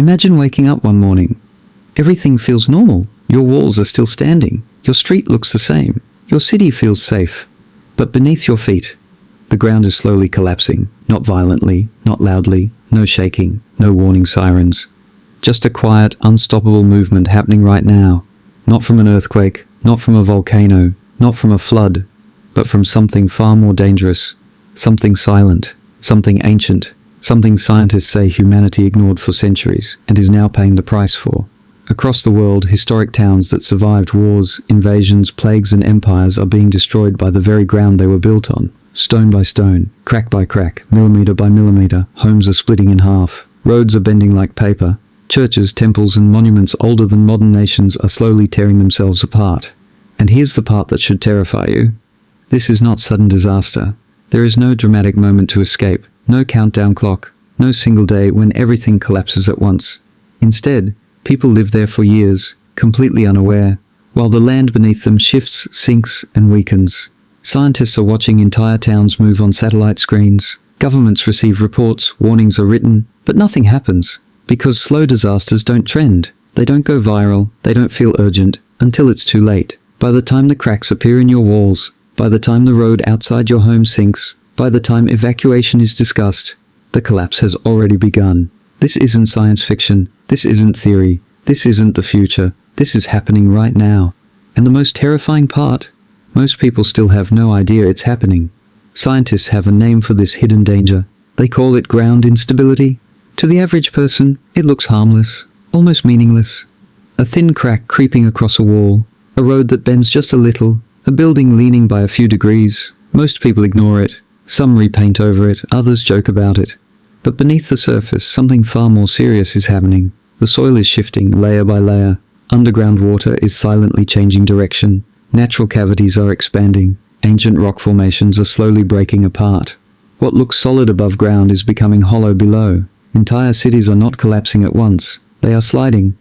Imagine waking up one morning. Everything feels normal. Your walls are still standing. Your street looks the same. Your city feels safe. But beneath your feet, the ground is slowly collapsing. Not violently, not loudly, no shaking, no warning sirens. Just a quiet, unstoppable movement happening right now. Not from an earthquake, not from a volcano, not from a flood, but from something far more dangerous. Something silent, something ancient, something scientists say humanity ignored for centuries and is now paying the price for. Across the world, historic towns that survived wars, invasions, plagues and empires are being destroyed by the very ground they were built on. Stone by stone, crack by crack, millimeter by millimeter, homes are splitting in half. Roads are bending like paper. Churches, temples and monuments older than modern nations are slowly tearing themselves apart. And here's the part that should terrify you. This is not sudden disaster. There is no dramatic moment to escape, no countdown clock, no single day when everything collapses at once. Instead, people live there for years, completely unaware, while the land beneath them shifts, sinks and weakens. Scientists are watching entire towns move on satellite screens. Governments receive reports, warnings are written, but nothing happens. Because slow disasters don't trend. They don't go viral, they don't feel urgent, until it's too late. By the time the cracks appear in your walls, by the time the road outside your home sinks, by the time evacuation is discussed, the collapse has already begun. This isn't science fiction, this isn't theory, this isn't the future, this is happening right now. And the most terrifying part? Most people still have no idea it's happening. Scientists have a name for this hidden danger. They call it ground instability. To the average person, it looks harmless, almost meaningless. A thin crack creeping across a wall, a road that bends just a little, a building leaning by a few degrees. Most people ignore it. Some repaint over it, others joke about it. But beneath the surface, something far more serious is happening. The soil is shifting layer by layer. Underground water is silently changing direction. Natural cavities are expanding. Ancient rock formations are slowly breaking apart. What looks solid above ground is becoming hollow below. Entire cities are not collapsing at once. They are sliding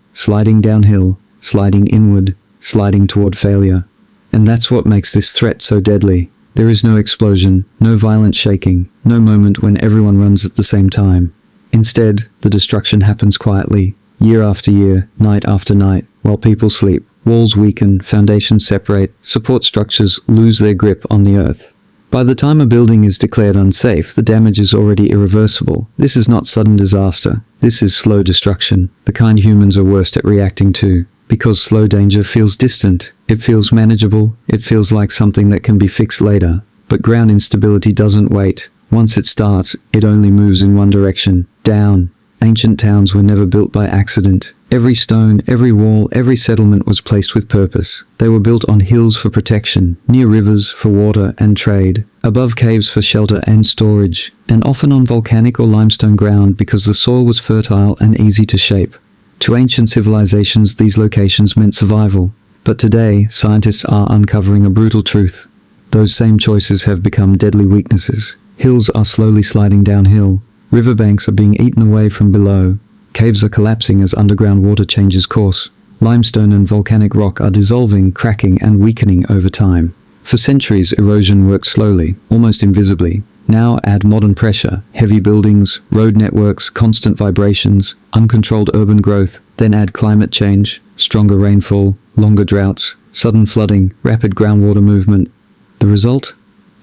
downhill, sliding inward, sliding toward failure. And that's what makes this threat so deadly. There is no explosion, no violent shaking, no moment when everyone runs at the same time. Instead, the destruction happens quietly, year after year, night after night, while people sleep. Walls weaken, foundations separate, support structures lose their grip on the earth. By the time a building is declared unsafe, the damage is already irreversible. This is not sudden disaster. This is slow destruction, the kind humans are worst at reacting to. Because slow danger feels distant, it feels manageable, it feels like something that can be fixed later. But ground instability doesn't wait. Once it starts, it only moves in one direction, down. Ancient towns were never built by accident. Every stone, every wall, every settlement was placed with purpose. They were built on hills for protection, near rivers for water and trade, above caves for shelter and storage, and often on volcanic or limestone ground because the soil was fertile and easy to shape. To ancient civilizations, these locations meant survival. But today, scientists are uncovering a brutal truth. Those same choices have become deadly weaknesses. Hills are slowly sliding downhill. Riverbanks are being eaten away from below. Caves are collapsing as underground water changes course. Limestone and volcanic rock are dissolving, cracking and weakening over time. For centuries, erosion worked slowly, almost invisibly. Now add modern pressure, heavy buildings, road networks, constant vibrations, uncontrolled urban growth, then add climate change, stronger rainfall, longer droughts, sudden flooding, rapid groundwater movement. The result?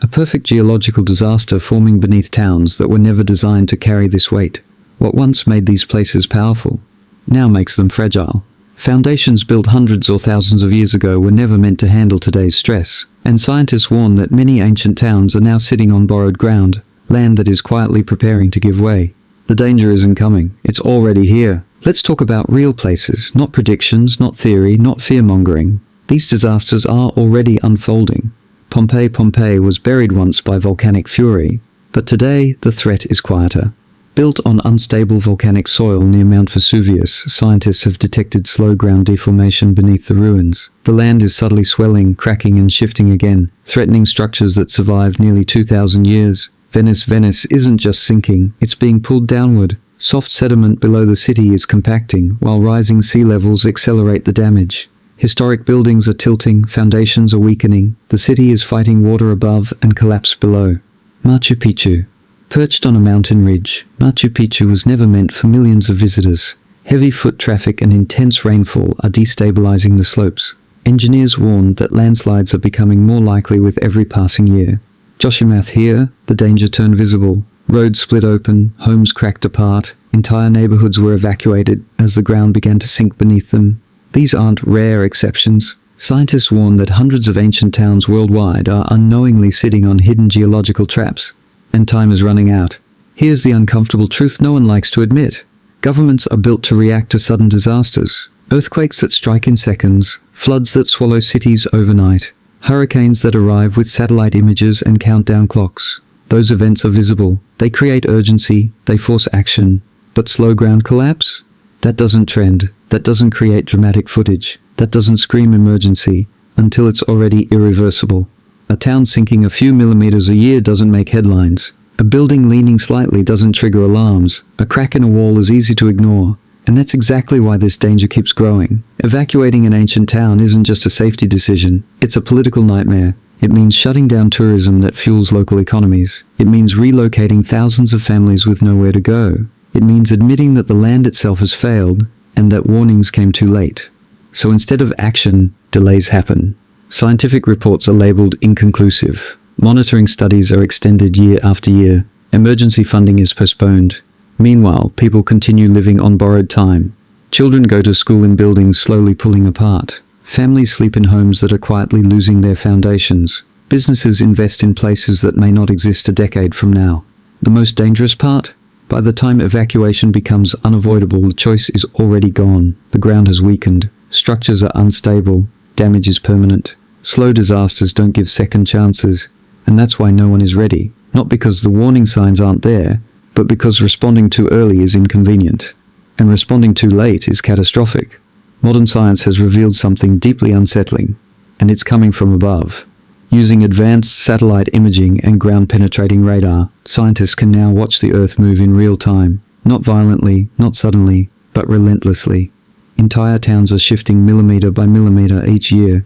A perfect geological disaster forming beneath towns that were never designed to carry this weight. What once made these places powerful, now makes them fragile. Foundations built hundreds or thousands of years ago were never meant to handle today's stress, and scientists warn that many ancient towns are now sitting on borrowed ground, land that is quietly preparing to give way. The danger isn't coming, it's already here. Let's talk about real places, not predictions, not theory, not fear-mongering. These disasters are already unfolding. Pompeii was buried once by volcanic fury, but today the threat is quieter. Built on unstable volcanic soil near Mount Vesuvius, scientists have detected slow ground deformation beneath the ruins. The land is subtly swelling, cracking and shifting again, threatening structures that survived nearly 2,000 years. Venice isn't just sinking, it's being pulled downward. Soft sediment below the city is compacting, while rising sea levels accelerate the damage. Historic buildings are tilting, foundations are weakening, the city is fighting water above and collapse below. Machu Picchu. Perched on a mountain ridge, Machu Picchu was never meant for millions of visitors. Heavy foot traffic and intense rainfall are destabilizing the slopes. Engineers warn that landslides are becoming more likely with every passing year. Joshimath here, the danger turned visible. Roads split open, homes cracked apart, entire neighborhoods were evacuated as the ground began to sink beneath them. These aren't rare exceptions. Scientists warn that hundreds of ancient towns worldwide are unknowingly sitting on hidden geological traps. And time is running out. Here's the uncomfortable truth no one likes to admit. Governments are built to react to sudden disasters. Earthquakes that strike in seconds, floods that swallow cities overnight, hurricanes that arrive with satellite images and countdown clocks. Those events are visible. They create urgency. They force action. But slow ground collapse? That doesn't trend. That doesn't create dramatic footage. That doesn't scream emergency until it's already irreversible. A town sinking a few millimeters a year doesn't make headlines. A building leaning slightly doesn't trigger alarms. A crack in a wall is easy to ignore. And that's exactly why this danger keeps growing. Evacuating an ancient town isn't just a safety decision. It's a political nightmare. It means shutting down tourism that fuels local economies. It means relocating thousands of families with nowhere to go. It means admitting that the land itself has failed and that warnings came too late. So instead of action, delays happen. Scientific reports are labeled inconclusive. Monitoring studies are extended year after year. Emergency funding is postponed. Meanwhile, people continue living on borrowed time. Children go to school in buildings slowly pulling apart. Families sleep in homes that are quietly losing their foundations. Businesses invest in places that may not exist a decade from now. The most dangerous part? By the time evacuation becomes unavoidable, the choice is already gone. The ground has weakened. Structures are unstable. Damage is permanent. Slow disasters don't give second chances. And that's why no one is ready. Not because the warning signs aren't there, but because responding too early is inconvenient. And responding too late is catastrophic. Modern science has revealed something deeply unsettling, and it's coming from above. Using advanced satellite imaging and ground-penetrating radar, scientists can now watch the Earth move in real time. Not violently, not suddenly, but relentlessly. Entire towns are shifting millimeter by millimeter each year.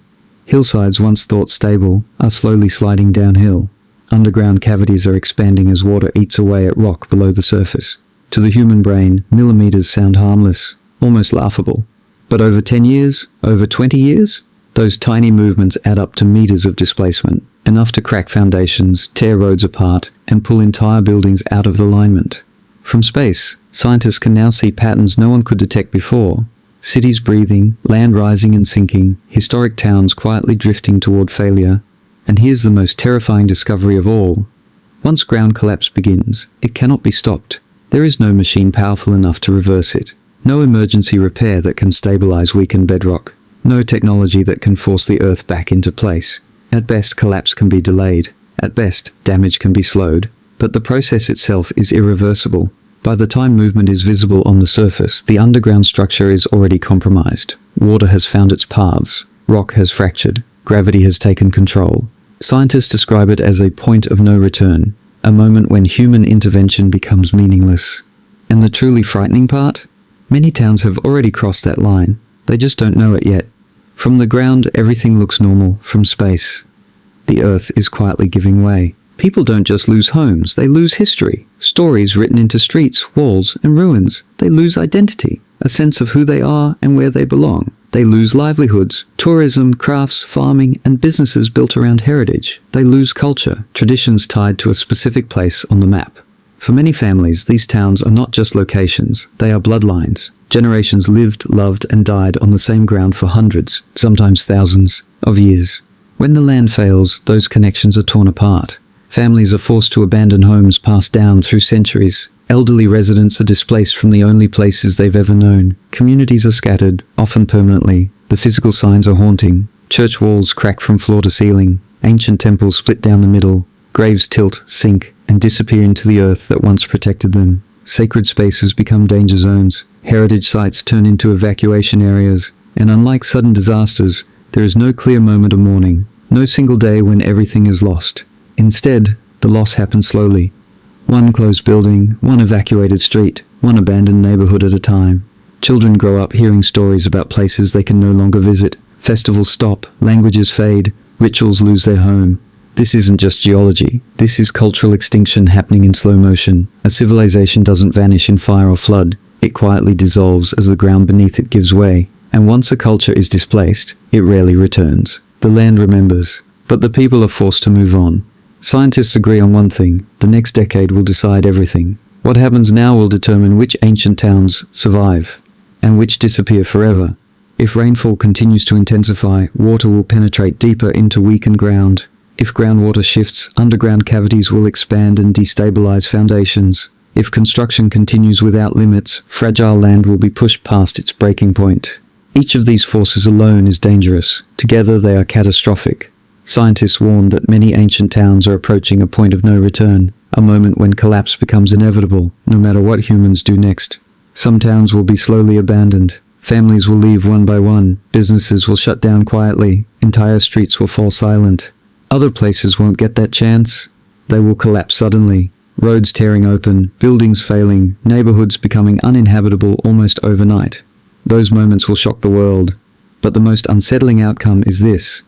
Hillsides once thought stable are slowly sliding downhill. Underground cavities are expanding as water eats away at rock below the surface. To the human brain, millimeters sound harmless, almost laughable. But over 10 years, over 20 years, those tiny movements add up to meters of displacement, enough to crack foundations, tear roads apart, and pull entire buildings out of alignment. From space, scientists can now see patterns no one could detect before. Cities breathing, land rising and sinking, historic towns quietly drifting toward failure. And here's the most terrifying discovery of all. Once ground collapse begins, it cannot be stopped. There is no machine powerful enough to reverse it. No emergency repair that can stabilize weakened bedrock. No technology that can force the Earth back into place. At best, collapse can be delayed. At best, damage can be slowed. But the process itself is irreversible. By the time movement is visible on the surface, the underground structure is already compromised. Water has found its paths. Rock has fractured. Gravity has taken control. Scientists describe it as a point of no return, a moment when human intervention becomes meaningless. And the truly frightening part? Many towns have already crossed that line. They just don't know it yet. From the ground, everything looks normal. From space, the Earth is quietly giving way. People don't just lose homes, they lose history. Stories written into streets, walls, and ruins. They lose identity, a sense of who they are and where they belong. They lose livelihoods, tourism, crafts, farming, and businesses built around heritage. They lose culture, traditions tied to a specific place on the map. For many families, these towns are not just locations, they are bloodlines. Generations lived, loved, and died on the same ground for hundreds, sometimes thousands, of years. When the land fails, those connections are torn apart. Families are forced to abandon homes passed down through centuries. Elderly residents are displaced from the only places they've ever known. Communities are scattered, often permanently. The physical signs are haunting. Church walls crack from floor to ceiling. Ancient temples split down the middle. Graves tilt, sink, and disappear into the earth that once protected them. Sacred spaces become danger zones. Heritage sites turn into evacuation areas. And unlike sudden disasters, there is no clear moment of mourning. No single day when everything is lost. Instead, the loss happens slowly. One closed building, one evacuated street, one abandoned neighborhood at a time. Children grow up hearing stories about places they can no longer visit. Festivals stop, languages fade, rituals lose their home. This isn't just geology. This is cultural extinction happening in slow motion. A civilization doesn't vanish in fire or flood. It quietly dissolves as the ground beneath it gives way, and once a culture is displaced, it rarely returns. The land remembers, but the people are forced to move on. Scientists agree on one thing: the next decade will decide everything. What happens now will determine which ancient towns survive, and which disappear forever. If rainfall continues to intensify, water will penetrate deeper into weakened ground. If groundwater shifts, underground cavities will expand and destabilize foundations. If construction continues without limits, fragile land will be pushed past its breaking point. Each of these forces alone is dangerous. Together they are catastrophic. Scientists warn that many ancient towns are approaching a point of no return, a moment when collapse becomes inevitable, no matter what humans do next. Some towns will be slowly abandoned. Families will leave one by one. Businesses will shut down quietly. Entire streets will fall silent. Other places won't get that chance. They will collapse suddenly. Roads tearing open, buildings failing, neighborhoods becoming uninhabitable almost overnight. Those moments will shock the world. But the most unsettling outcome is this: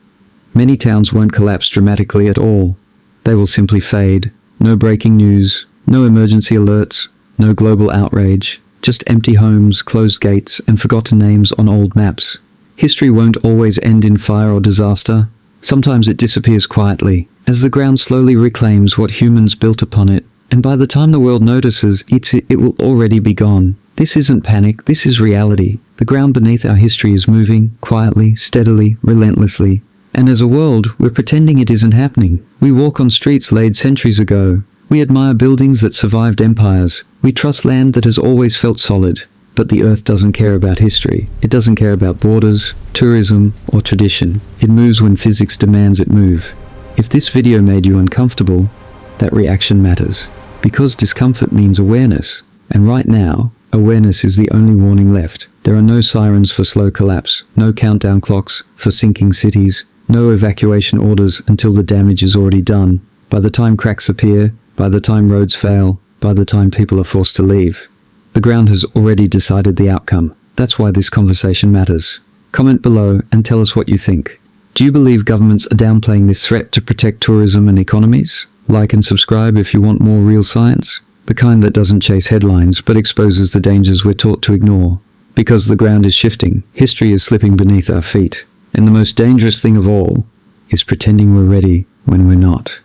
many towns won't collapse dramatically at all. They will simply fade. No breaking news, no emergency alerts, no global outrage, just empty homes, closed gates, and forgotten names on old maps. History won't always end in fire or disaster. Sometimes it disappears quietly, as the ground slowly reclaims what humans built upon it, and by the time the world notices, it will already be gone. This isn't panic, this is reality. The ground beneath our history is moving, quietly, steadily, relentlessly. And as a world, we're pretending it isn't happening. We walk on streets laid centuries ago. We admire buildings that survived empires. We trust land that has always felt solid. But the earth doesn't care about history. It doesn't care about borders, tourism, or tradition. It moves when physics demands it move. If this video made you uncomfortable, that reaction matters. Because discomfort means awareness. And right now, awareness is the only warning left. There are no sirens for slow collapse, no countdown clocks for sinking cities, no evacuation orders until the damage is already done. By the time cracks appear, by the time roads fail, by the time people are forced to leave, the ground has already decided the outcome. That's why this conversation matters. Comment below and tell us what you think. Do you believe governments are downplaying this threat to protect tourism and economies? Like and subscribe if you want more real science. The kind that doesn't chase headlines but exposes the dangers we're taught to ignore. Because the ground is shifting, history is slipping beneath our feet. And the most dangerous thing of all is pretending we're ready when we're not.